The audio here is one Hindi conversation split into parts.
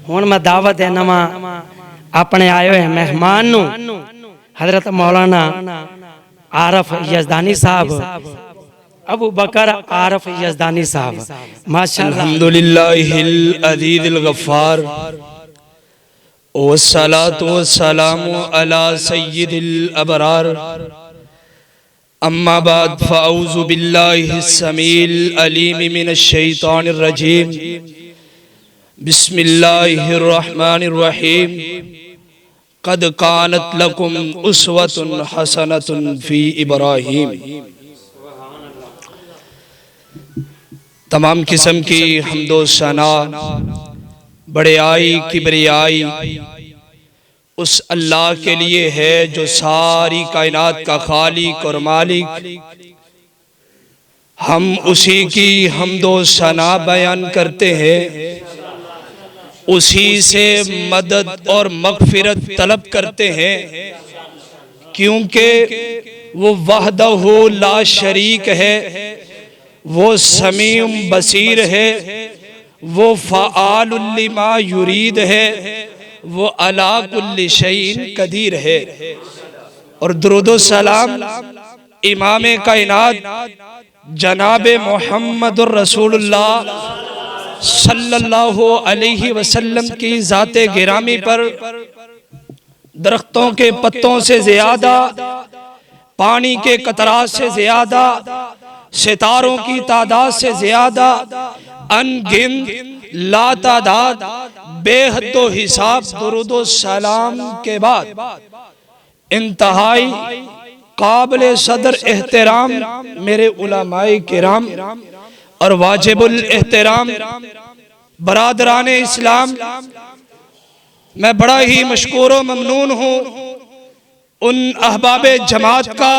हुण मैं दावत देना वा अपने आए हुए मेहमान नू हजरत मौलाना आरफ यजदानी साहब, अबू बकर आरफ यजदानी साहब, माशाअल्लाह। अल्हम्दुलिल्लाहिल अज़ीज़िल गफ़्फ़ार वस्सलातु वस्सलामु अला सय्यिदिल अबरार। अम्मा बाद फ़अऊज़ु बिल्लाहिस समील अलीम मिनश शैतानिर रजीम। बिस्मिल्लाहिर रहमानिर रहीम। क़द कानत लकुम उस्वतुन हसनतुन फ़ी इब्राहीम। तमाम किस्म की हम्दो सना, बड़ाई किबरियाई उस अल्लाह के लिए है जो सारी कायनात का खालिक और मालिक। हम उसी की हम्दो सना बयान करते हैं, उसी से मदद और मग़फ़िरत तलब करते हैं, क्योंकि वो वहदहू ला शरीक है, वो समीउम बसीर है, वो फ़आलुल लिमा युरीद है, वो अला कुल्लि शैइन कदीर है। और दुरूदो सलाम इमाम कायनात जनाबे मोहम्मदुर रसूलुल्लाह सल्लल्लाहु अलैहि वसल्लम की ज़ाते गिरामी पर दरख्तों के पत्तों से ज़्यादा, पानी के कतरात से ज़्यादा, सितारों की तादाद से ज़्यादा, अनगिनत लातादाद बेहद हिसाब दुरूदो सलाम के बाद इंतहाई काबिल सदर एहतराम मेरे उलमाए किराम और वाजिबुल एहतराम बरादरान इस्लाम, मैं बड़ा ही मशकूर व ममनून हूँ उन अहबाबे जमात का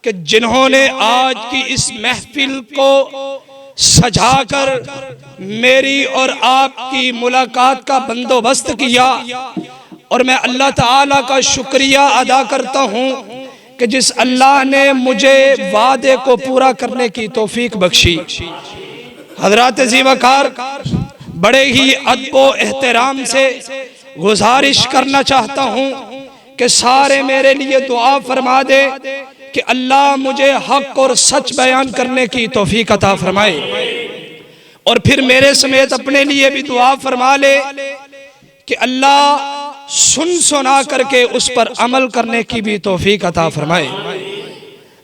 कि जिन्होंने आज की इस महफिल को सजाकर मेरी और आपकी मुलाकात का बंदोबस्त किया। और मैं अल्लाह ताला का शुक्रिया अदा करता हूँ कि जिस अल्लाह ने मुझे वादे को पूरा करने की तौफीक बख्शी। हजरात ज़ीवकार, बड़े ही अदब व एहतराम से गुजारिश करना चाहता हूँ कि सारे मेरे लिए दुआ फरमा दे कि अल्लाह मुझे हक और सच बयान करने की तौफीक अता फरमाए, और फिर मेरे समेत अपने लिए भी दुआ फरमा ले कि अल्लाह सुन सुना करके उस पर अमल करने की भी तौफीक अता फरमाए।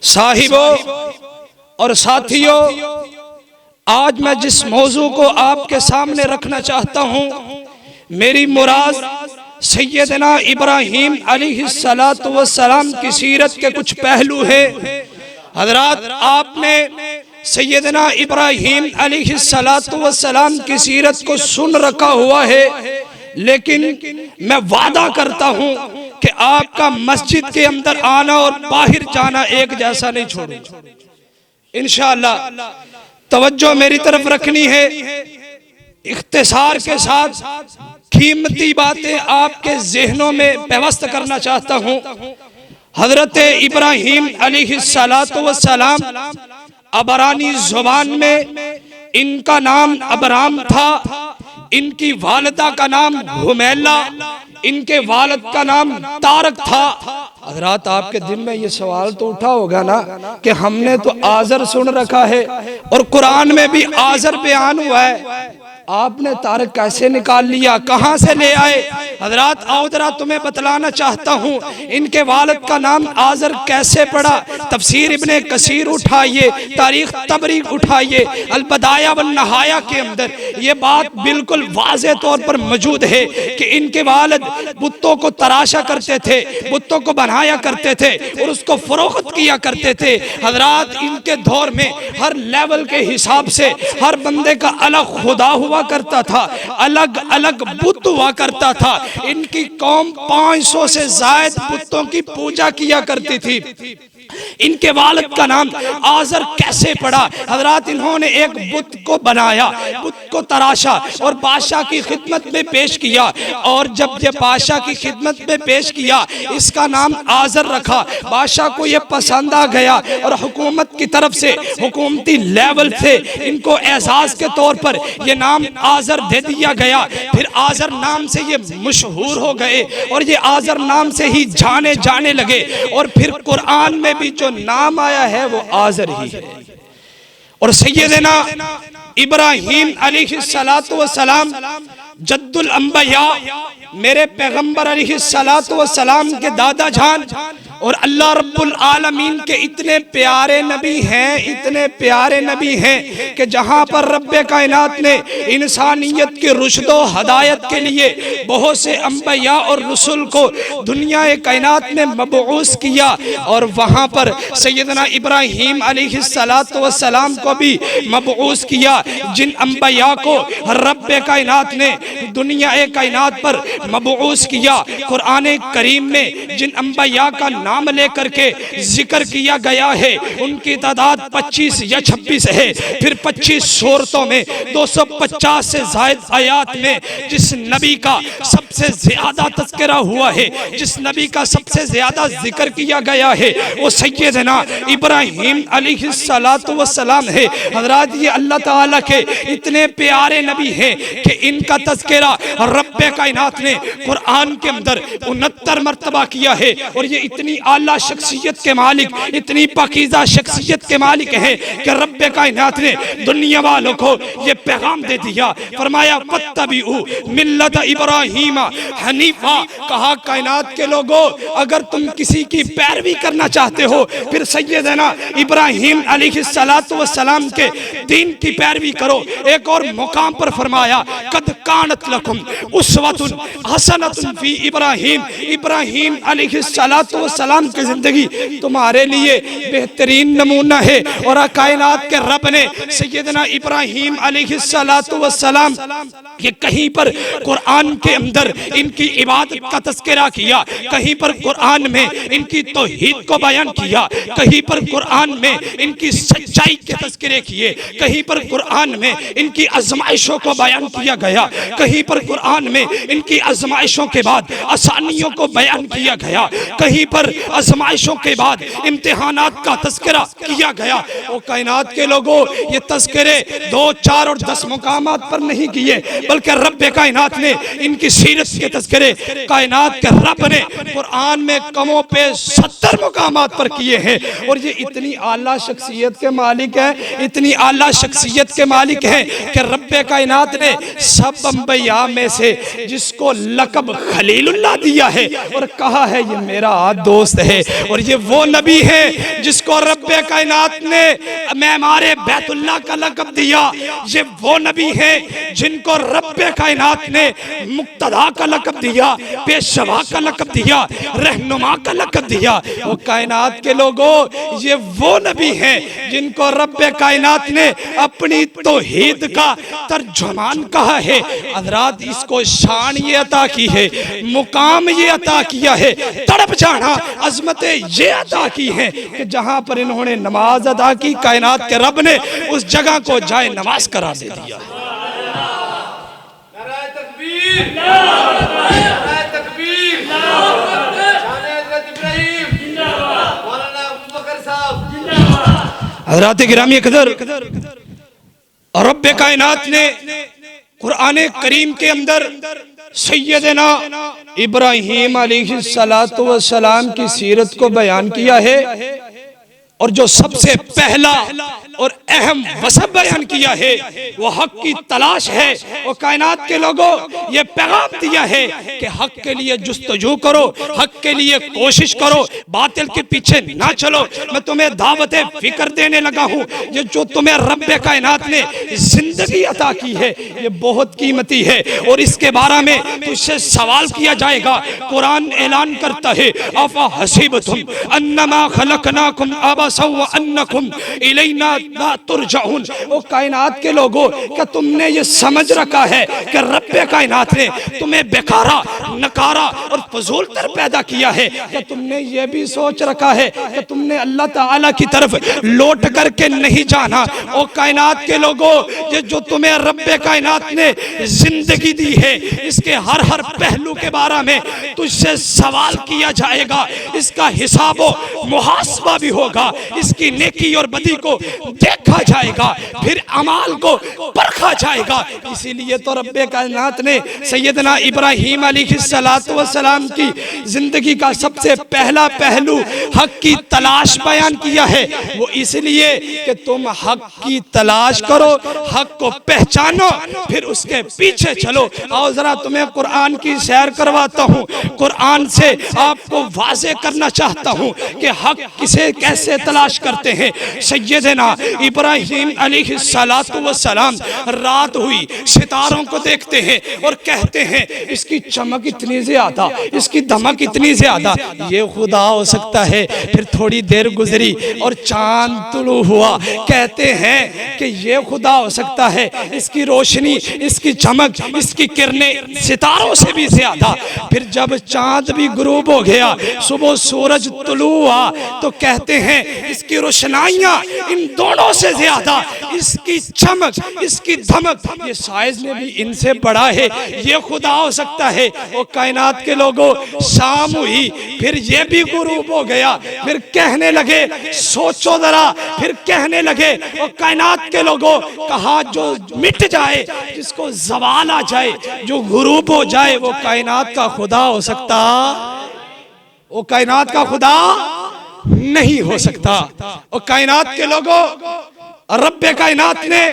साहिबों और साथियों, आज मैं जिस मौजू को आपके सामने रखना चाहता हूँ, मेरी मुराद सैयदना इब्राहीम अलैहिस्सलातु वस्सलाम की सीरत के कुछ पहलू है। हजरात, आपने सैयदना इब्राहीम अलैहिस्सलातु वस्सलाम की सीरत को सुन रखा हुआ है, लेकिन मैं वादा करता हूँ कि आपका मस्जिद के अंदर आना और बाहर जाना एक जैसा नहीं छोड़ूंगा इंशाअल्लाह। तवज्जो मेरी तरफ रखनी है, इख्तिसार के साथ कीमती बातें आपके ज़हनों में पेवस्त करना चाहता हूँ। हजरत इब्राहीम अलैहिस्सलातु वस्सलाम अबरानी ज़ुबान में इनका नाम अबराम था, इनकी वालिदा का नाम हुमैला, इनके वालिद का नाम तारक था। हजरात, आपके दिल में ये सवाल तो उठा होगा ना कि हमने तो आज़र सुन रखा है और कुरान में भी आज़र बयान हुआ है, आपने तारक कैसे निकाल लिया, कहाँ से ले आए? हजरात, आओ जरा तुम्हें बतलाना चाहता हूँ इनके वालिद का नाम आज़र कैसे पड़ा। तफसीर इब्ने कसीर उठाइए, तारीख तबरी उठाइए, अल बदाया वन नहाया के अंदर ये बात बिल्कुल वाज़े तौर पर मौजूद है कि इनके वालिद बुतों को तराशा करते थे, बुतों को बनाया करते थे और उसको फरोख्त किया करते थे। हजरात, इनके दौर में हर लेवल के हिसाब से हर बंदे का अलग खुदा हुआ करता था, अलग अलग बुत हुआ करता था। इनकी कौम 500 से ज्यादा बुतों की पूजा किया करती थी। इनके वालिद का नाम आजर कैसे पड़ा? हजरात, इन्होंने एक बुत को बनाया, बुत को तराशा और बादशाह की खिदमत में पेश किया। और जब ये बादशाह की खिदमत में पेश किया, इसका नाम आजर रखा। बादशाह को ये पसंद आ गया और हुकूमत की तरफ से, हुकूमती लेवल से इनको एजाज के तौर पर ये नाम आजर दे दिया गया। फिर आजर नाम से ये मशहूर हो गए और ये आजर नाम से ही जाने जाने लगे। और फिर कुरान में भी जो नाम आया है वो आजर ही है। और सैयदना इब्राहीम अलैहिस्सलातु वस्सलाम जद्दुल अंबिया, मेरे पैगंबर अलैहिस्सलातु वस्सलाम के दादा जान और अल्लाह रब्बुल आलमीन के इतने प्यारे नबी हैं, इतने प्यारे नबी हैं कि जहाँ पर रब्बे कायनात ने इंसानियत की रुश्द व हदायत के लिए बहुत से अंबिया और रसूल को दुनिया कायनात में मबऊस किया। और वहाँ पर सैयदना इब्राहीम अलैहिस्सलातु वस्सलाम को भी मबऊस किया। जिन अंबिया को रब्बे कायनात ने दुनिया कायनात पर मबऊस किया, कुरान करीम में जिन अंबिया का नाम लेकर के जिक्र किया गया है, उनकी तादाद 25 या 26 है। फिर 25 सूरतों में 250 से ज़ायद आयात में जिस नबी का सबसे ज्यादा तज़किरा हुआ है, जिस नबी का सबसे ज्यादा जिक्र किया गया है, वो सैयदना इब्राहीम अलैहिस्सलातु वस्सलाम है। हज़रात, ये अल्लाह ताला के इतने प्यारे नबी हैं कि इनका तज़किरा रब्बे कायनात ने कुरान के अंदर 69 मरतबा किया है। और ये इतनी आला शख्सियत के मालिक, इतनी पाकीज़ा शख्सियत के मालिक हैं कि रब्बे कायनात ने दुनिया वालों को ये पैगाम दे दिया। फरमाया वत्तबिउ मिल्लत इब्राहीम हनीफा। कहा कायनात के लोगों, अगर तुम किसी की पैरवी करना चाहते हो, फिर सैयदना इब्राहीम अलैहिस्सलातु वस्सलाम के दीन की पैरवी करो। एक और मुकाम पर फरमाया कद कानत लकुम उस्वतुन हसनतुन फी इब्राहीम। इब्राहीम अलैहिस्सलातु वस्सलाम की जिंदगी तुम्हारे लिए बेहतरीन नमूना है। और कायनात के रब ने सैयदना इब्राहीम अलैहिस्सलातु वस्सलाम ये कहीं पर कुरान के अंदर इनकी इबादत का तज़किरा किया, कहीं पर कुरान में इनकी तौहीद को बयान किया, कहीं पर कुरान में इनकी सच्चाई के तज़किरे किए, कहीं पर कुरान में इनकी आज़माइशों को बयान किया गया, कहीं पर कुरान में इनकी आज़माइशों के बाद आसानियों को बयान किया गया, कहीं पर आज़माइशों के बाद इम्तिहानात का तज़किरा किया गया। वो कायनात के लोगों, ये तज़किरे 2, 4 और 10 मुकामात पर नहीं किए, बल्कि रब्बे कायनात ने इनकी सीरत के तज़किरे कायनात के रब ने कुरान में कमों पे 70 मुकामात पर किए हैं। और ये इतनी आला शख्सियत के मालिक हैं, इतनी आला शख्सियत के मालिक हैं कि रब्बे कायनात ने सब अंबिया में से जिसको लक़ब खलीलुल्लाह दिया है और कहा है ये मेरा दोस्त है। और ये वो नबी है जिसको रब्बे कायनात ने मेमारे बैतुल्लाह का लक़ब दिया। ये वो नबी है जिनको रब्बे कायनात ने मुक्तदा का लक़ब दिया, पेशवा का लक़ब दिया, रहनुमा का लक़ब दिया। वो कायनात के लोगों, ये वो नबी हैं जिनको रब्बे कायनात ने अपनी तौहीद का तर्जुमान कहा है। हज़रात, इसको शान ये अता की है, मुकाम ये अता किया है, तड़प जाना अज़मतें ये अता की है कि जहाँ पर इन्होंने नमाज अदा की, कायनात के रब ने उस जगह को जाए नमाज करा दे दिया। हज़रात गिरामी कदर, रब्बे कायनात ने कुरान करीम के अंदर सैयदना इब्राहीम अलैहिस्सलातु वस्सलाम की सीरत को बयान किया है। और जो सबसे पहला और अहम वसफ बयान किया है वो हक की तलाश है। वो कायनात के लोगों, ये पैगाम दिया है कि हक के लिए जुस्तजू करो, हक के लिए कोशिश करो, बातिल के पीछे ना चलो। मैं तुम्हें दावत फिक्र देने लगा हूँ। ये जो तुम्हें रब्बे कायनात ने जिंदगी अता की है, ये बहुत कीमती है। और इसके बारे में तुझसे सवाल किया जाएगा। कुरान ऐलान करता है अफा हसीबतुम अन्नमा खलकनाकुम अबसन व अन्नकुम इलैना ला तुरजाउन। ओ कायनात के लोगों, क्या तुमने ये समझ रखा है कि रब्बे कायनात ने तुम्हें बेकारा नकारा और फजूलतर पैदा किया है? क्या तुमने ये भी सोच रखा है कि तुमने अल्लाह ताला की तरफ लौट करके नहीं जाना? ओ कायनात के लोगों, ये जो तुम्हें रब्बे कायनात ने जिंदगी दी है, इसके हर हर पहलू के बारे में तुझसे सवाल किया जाएगा। इसका हिसाबो मुहासबा भी होगा, इसकी नेकी और बदी को देखा जाएगा, फिर अमाल को परखा जाएगा। इसीलिए तो रब्बे कायनात ने सैयदना इब्राहीम अलैहिस्सलातु वस्सलाम की जिंदगी का सबसे पहला पहलू हक की तलाश बयान किया है। वो इसलिए कि तुम हक की तलाश करो, हक को पहचानो, फिर उसके पीछे चलो। आओ जरा तुम्हें कुरान की सैर करवाता हूँ। कुरान से आपको वाज़े करना चाहता हूँ कि हक किसे कैसे तलाश करते हैं। सैयदना इब्राहीम अलैहिस्सलातु वस्सलाम रात हुई, सितारों को देखते हैं और कहते हैं इसकी चमक इतनी ज्यादा, इसकी धमक इतनी ज्यादा, ये खुदा हो सकता है। फिर थोड़ी देर गुजरी और चांद तुलू हुआ, कहते हैं कि ये खुदा हो सकता है, इसकी रोशनी, इसकी चमक, इसकी किरणें सितारों से भी ज्यादा। फिर जब चांद भी गुरूब हो गया, सुबह सूरज तुलू हुआ, तो कहते हैं इसकी रोशनाइयां इन दोनों से ज्यादा, इसकी चमक, इसकी धमक, ये साइज में भी इनसे बड़ा है, ये खुदा हो सकता है। वो कायनात के लोगों, शाम हुई, फिर ये भी गुरूब हो गया। फिर कहने लगे, सोचो जरा, फिर कहने लगे वो कायनात के लोगों, कहा जो मिट जाए, जिसको ज़वाल आ जाए, जो गुरूब हो जाए, वो कायनात का खुदा हो सकता? वो कायनात का खुदा नहीं हो सकता। वो कायनात के लोगों, रब्बे कायनात ने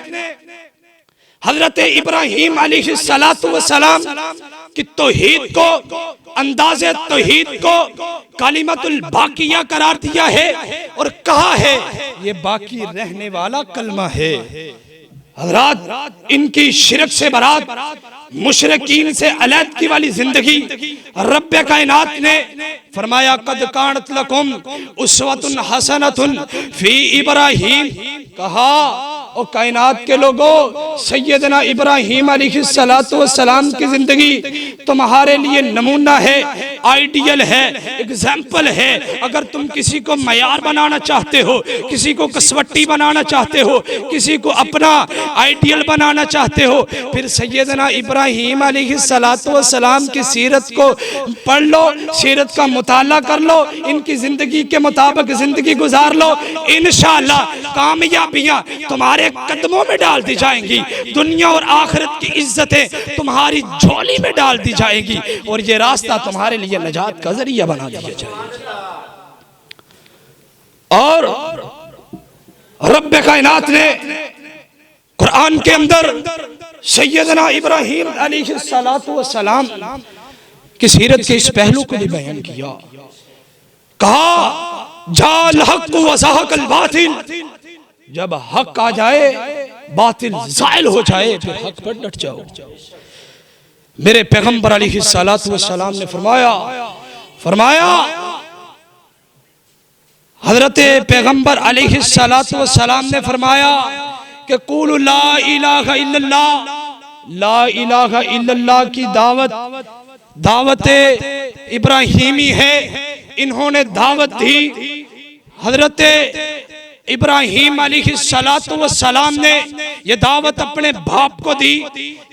हजरत इब्राहीम अलैहिस्सलातु वस्सलाम की तौहीद को, अंदाज़े तौहीद को कलिमतुल बाकिया करार दिया है और कहा है ये बाकी रहने वाला कलमा है। हजरात, इनकी शिरक से बरात, मुशरिकीन से अलैदगी वाली जिंदगी रब्बे कायनात ने फरमाया, कद कानत लकुम उस्वतुन हसनतुन फी इब्राहीम। कहा ओ कायनात के लोगों, सैयदना इब्राहीम अलैहिस्सलातु वस्सलाम की जिंदगी तुम्हारे लिए नमूना है, आइडियल है, एग्जाम्पल है। अगर तुम किसी को मयार बनाना चाहते हो, किसी को कसवट्टी बनाना चाहते हो, किसी को अपना आइडियल बनाना चाहते हो, फिर सैयदना इब्राहीम अलैहिस्सलातु वस्सलाम की सीरत को पढ़ लो, सीरत का मुताला कर लो, इनकी जिंदगी के मुताबिक जिंदगी गुजार लो। इंशाअल्लाह कामयाबियां तुम्हारे कदमों में डाल दी जाएंगी, दुनिया और आखिरत की इज्जतें तुम्हारी झोली में डाल दी जाएगी और ये रास्ता तुम्हारे लिए नजात का जरिया बना दिया जाएगा। और रब्बे कायनात ने कुरान के अंदर सैयदना इब्राहीम अलैहिस्सलातु वस्सलाम की सीरत के इस पहलू को भी बयान किया। कहा जाल हक व ज़हक़ल बातिल, जब हक आ जाए बातिल ज़ाइल हो जाए, फिर हक पर डट जाओ। मेरे पैगंबर अलैहिस्सलातु वस्सलाम ने फरमाया हजरत पैगंबर अलैहिस्सलातु वस्सलाम ने फरमाया कि कुलू ला इलाहा इल्लल्लाह, ला इलाहा इल्लल्लाह की दावत इब्राहीमी है। इन्होंने दावत दी, हजरत इब्राहीम अलैहिस्सलातु वस्सलाम ने ये दावत अपने बाप को दी।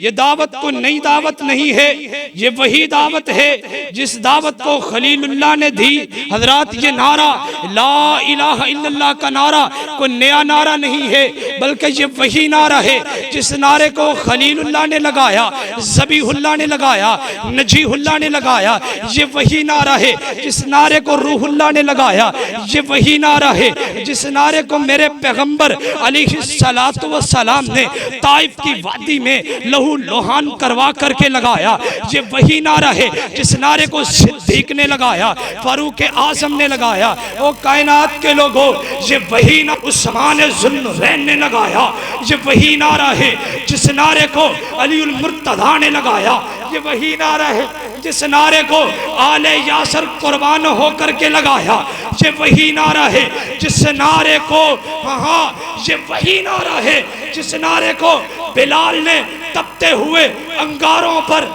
ये दावत को नई दावत नहीं है, ये वही दावत है जिस दावत को खलीलुल्लाह ने दी। हजरात, ये नारा ला इलाहा इल्लल्लाह का नारा कोई नया नारा नहीं है, बल्कि ये वही नारा है जिस नारे को खलीलुल्लाह ने लगाया, ज़बीहुल्लाह ने लगाया, नजीहुल्लाह ने लगाया। ये वही नारा है जिस नारे को रूहुल्लाह ने लगाया। ये वही नारा है जिस नारे को मेरे पैगंबर अलैहिस्सलातु वस्सलाम ने ताइफ की वादी में लहू लोहान करवा करके लगाया। ये वही नारा है जिस नारे को सिद्दीक ने लगाया, फारूक आजम ने लगाया। ओ कायनात के लोगों, ये वही ना उस्मान ज़ुन्नुरैन ने लगाया। ये वही नारा है जिस नारे को अलीउल मुर्तज़ा ने लगाया। ये वही नारा है जिस नारे को आले यासर कुर्बान होकर के लगाया। ये वही नारा है जिस नारे को, हाँ, ये वही नारा है जिस नारे को बिलाल ने तपते हुए अंगारों पर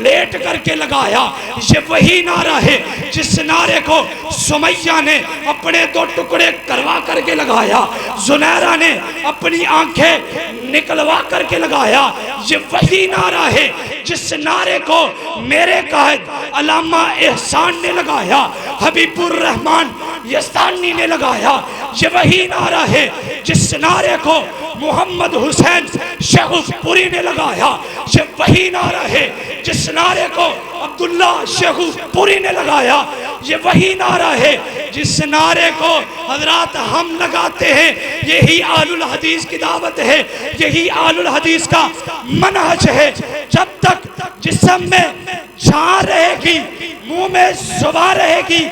लेट करके लगाया। ये वही नारा है जिस नारे को सुमैया ने अपने 2 टुकड़े करवा करके लगाया, जुनैरा ने अपनी आंखें निकलवा करके लगाया। ये वही नारा है जिस नारे को मेरे कायद अल्लामा एहसान ने लगाया, हबीबुर रहमान यज़दानी ने लगाया। ये वही नारा है जिस नारे को मोहम्मद हुसैन शेखुपुरी ने लगाया। ये वही नारा है जिस नारे को अब्दुल्ला शेखुपुरी ने लगाया। ये वही नारा है जिस नारे को हजरात हम लगाते हैं। यही आलुल हदीस की दावत है, यही आलुल हदीस का मनहज है। जब तक जिस्म में जान रहेगी, मुंह में जुबान रहेगी,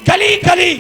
गली गली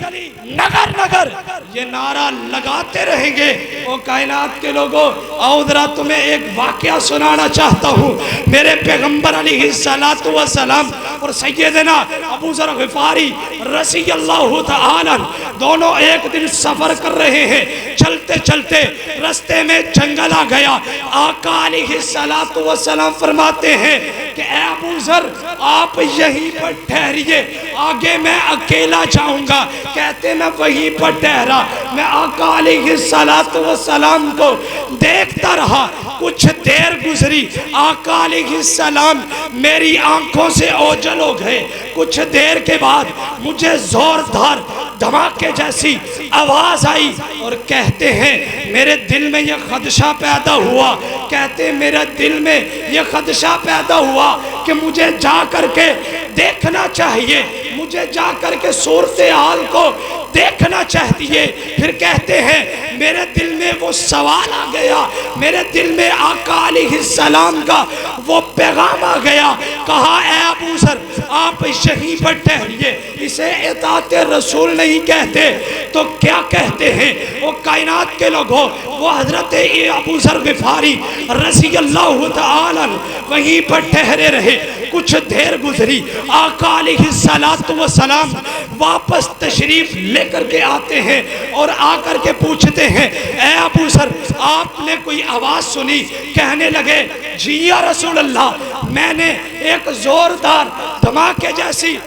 नगर नगर ये नारा लगाते रहेंगे। ओ कायनात के लोगों, आओ जरा तुम्हें एक वाकया सुनाना चाहता हूँ। मेरे पैगंबर अलैहिस्सलातु वस्सलाम और सैयदना अबू ज़र ग़िफ़ारी रज़ियल्लाहु तआला दोनों एक दिन सफर कर रहे हैं। चलते चलते रास्ते में जंगल आ गया। आका अलैहिस्सलातु वस्सलाम फरमाते हैं कि ए अबू ज़र, आप यहीं पर ठहरिए, आगे मैं अकेला जाऊंगा। कहते मैं वहीं पर ठहरा। मैं आका अलैहिस्सलातु वस्सलाम को देखता रहा। कुछ देर गुजरी, आका अलैहिस्सलाम मेरी आंखों से ओझल हो गए। कुछ देर के बाद मुझे जोरदार धमाके जैसी आवाज आई और कहते हैं मेरे दिल में यह खदशा पैदा हुआ, कहते मेरे दिल में यह खदशा पैदा हुआ कि मुझे जा करके देखना चाहिए, मुझे जा करके सूरत हाल को देखना चाहिए। फिर कहते हैं मेरे दिल में वो सवाल आ गया, मेरे दिल में आका अलैहिस्सलाम का वो पैगाम आ गया। कहा ए अबू ज़र, आप यहीं पर ठहरिए। इसे इताअत रसूल नहीं कहते तो क्या कहते हैं? वो कायनात के लोगों, वो हजरत अबू ज़र ग़िफ़ारी रज़ियल्लाहु तआला वहीं पर ठहरे रहे। कुछ देर गुजरी, आका अलैहिस्सलातु वस्सलाम वापस तशरीफ लेकर के आते हैं और आकर के पूछते हैं ए अबू ज़र, आपने कोई आवाज़ सुनी? कहने लगे जी या रसूल अल्लाह, मैंने एक जोरदार धमाके जैसी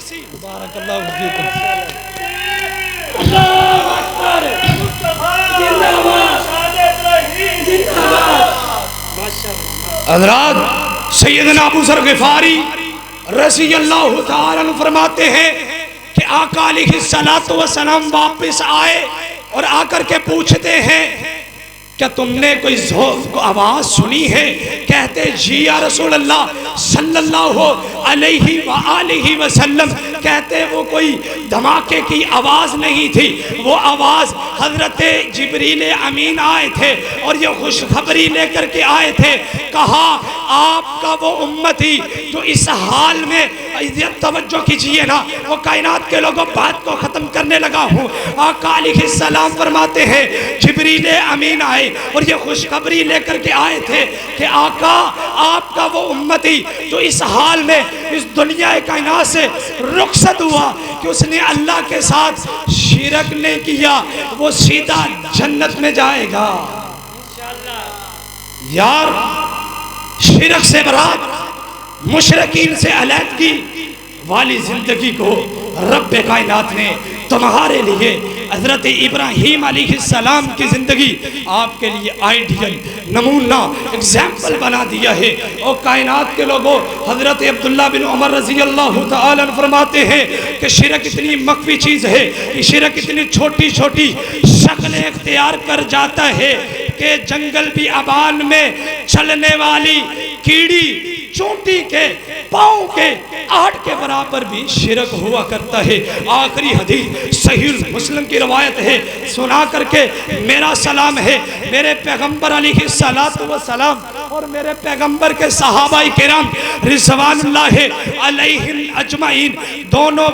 हज़रात सैयदना अबू ज़र ग़िफ़ारी रज़ियल्लाहु तआला अन्हु फरमाते हैं कि आका अलैहिस्सलातु वस्सलाम वापस आए और आकर के पूछते हैं क्या तुमने कोई आवाज़ सुनी है? कहते जी या रसूल अल्लाह सल्लल्लाहु अलैहि वसल्लम। कहते वो कोई धमाके की आवाज़ नहीं थी, वो आवाज़ हज़रत जिब्रील अमीन आए थे और ये खुशखबरी लेकर के आए थे। कहा आपका वो उम्मती जो इस हाल में, तवज्जो कीजिए ना, वो कायनात के लोगों बात को ख़त्म करने लगा हूँ। आका अलैहिस्सलाम फरमाते हैं जिब्रील अमीन आए और ये खुशखबरी लेकर के आए थे कि आका आपका वो उम्मती जो इस हाल में इस दुनिया कायनात से रुखसत हुआ कि उसने अल्लाह के साथ शिरक नहीं किया, वो सीधा जन्नत में जाएगा। यार, शिरक से बरात, मुशरिकीन से अलहदगी वाली जिंदगी को रब कायनात ने तुम्हारे लिए हज़रत इब्राहीम अलैहिस्सलाम की ज़िंदगी आपके लिए आइडियल नमूना एग्जाम्पल बना दिया है। और कायनात के लोगों, हज़रत अब्दुल्ला बिन उमर रज़ियल्लाहु तआला अन्हु फरमाते हैं कि शिरक इतनी मख्फी चीज़ है कि शिरक इतनी छोटी छोटी शक्ल इख्तियार कर जाता है कि जंगल भी आबान में चलने वाली कीड़ी चोटी के पाँव के आहट के बराबर भी शिरक हुआ करता है। आखिरी हदीस सहीह मुस्लिम की रवायत है, सुना करके मेरा सलाम है। मेरे पैगंबर अलैहिस्सलातु वस्सलाम और मेरे पैगंबर के सहाबाए किराम रिज़वानुल्लाह अलैहिम अजमाइन दोनों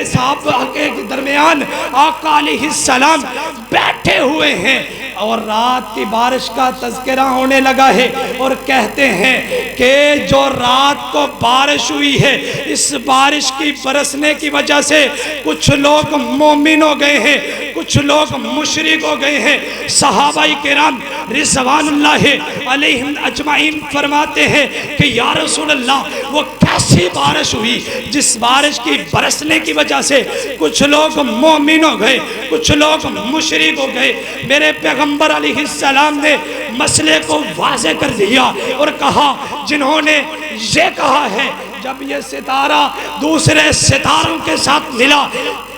सहाबा के दरमियान आका अलैहिस्सलाम बैठे हुए हैं और रात की बारिश का तज़किरा होने लगा है और कहते हैं कि जो रात को बारिश हुई है, इस बारिश की बरसने की वजह से कुछ लोग मोमिन हो गए हैं, कुछ लोग मुशरिक हो गए हैं। सहाबाए किराम रिज़वानुल्लाह अलैहिम अजमाइन फरमाते हैं कि या रसूल अल्लाह, वो कैसी बारिश हुई जिस बारिश की बरसने की वजह से कुछ लोग मोमिन हो गए, कुछ लोग मुशरिक हो गए। मेरे पैगंबर अलैहिस्सलाम ने मसले को वाज़े कर दिया और कहा, जिन्होंने ये कहा है जब ये सितारा दूसरे सितारों के साथ मिला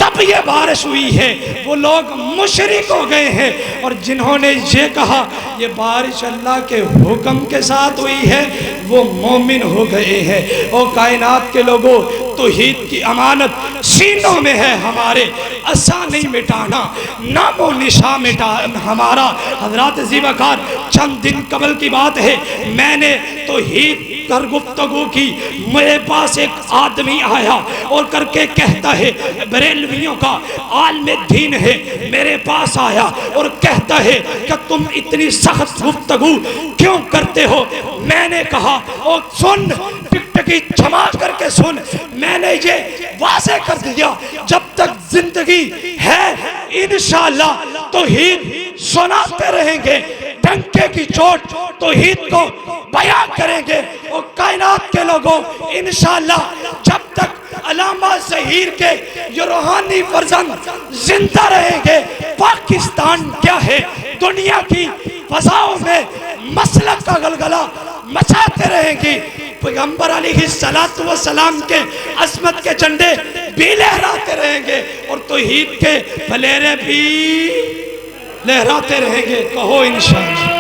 तब ये बारिश हुई है, वो लोग मुशरिक हो गए हैं। और जिन्होंने ये कहा ये बारिश अल्लाह के हुक्म के साथ हुई है, वो मोमिन हो गए हैं। और कायनात के लोगों, तौहीद की अमानत सीनों में है हमारे, असा नहीं मिटाना, नामो निशा मिटा हमारा। हजरात ज़ीवकार, चंद दिन कबल की बात है, मैंने तौहीद कर गुफ्तगू की, मेरे पास एक आदमी आया और करके कहता है, बरेलवियों का आलिम दीन है, मेरे पास आया और कहता है कि तुम इतनी सख्त गुफ्तगू क्यों करते हो। मैंने कहा, ओ सुन, टिकटकी जमा करके सुन, मैंने ये वाज़े कर दिया जब तक जिंदगी है इंशाअल्लाह तौहीद सुनाते रहेंगे, डंके की चोट तौहीद को बयां करेंगे। और कायनात के लोगों, इंशाअल्लाह जब तक अल्लामा ज़हीर के ये रूहानी फर्जंद जिंदा रहेंगे, पाकिस्तान क्या है दुनिया की फजाओं में मसलक का गलगला मचाते रहेंगी। पैगंबर अलैहिस्सलातु वस्सलाम के अज़मत के झंडे भी लहराते रहेंगे और तौहीद के फलेरे भी लहराते रहेंगे। कहो इंशाअल्लाह।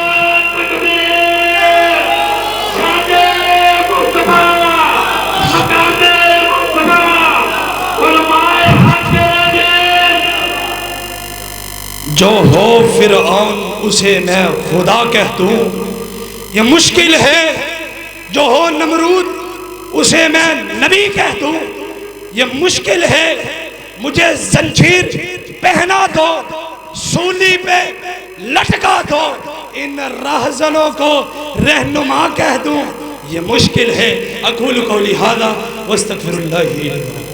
जो हो फिरऔन उसे मैं खुदा कह दूं, ये मुश्किल है। जो हो नमरूद उसे मैं नबी कह दूं, ये मुश्किल है। मुझे जंजीर पहना दो, सूली पे लटका दो, इन रहज़नों को रहनुमा कह दूं, ये मुश्किल है। अक़ूलु क़ौली हाज़ा वस्तग़फ़िरुल्लाह।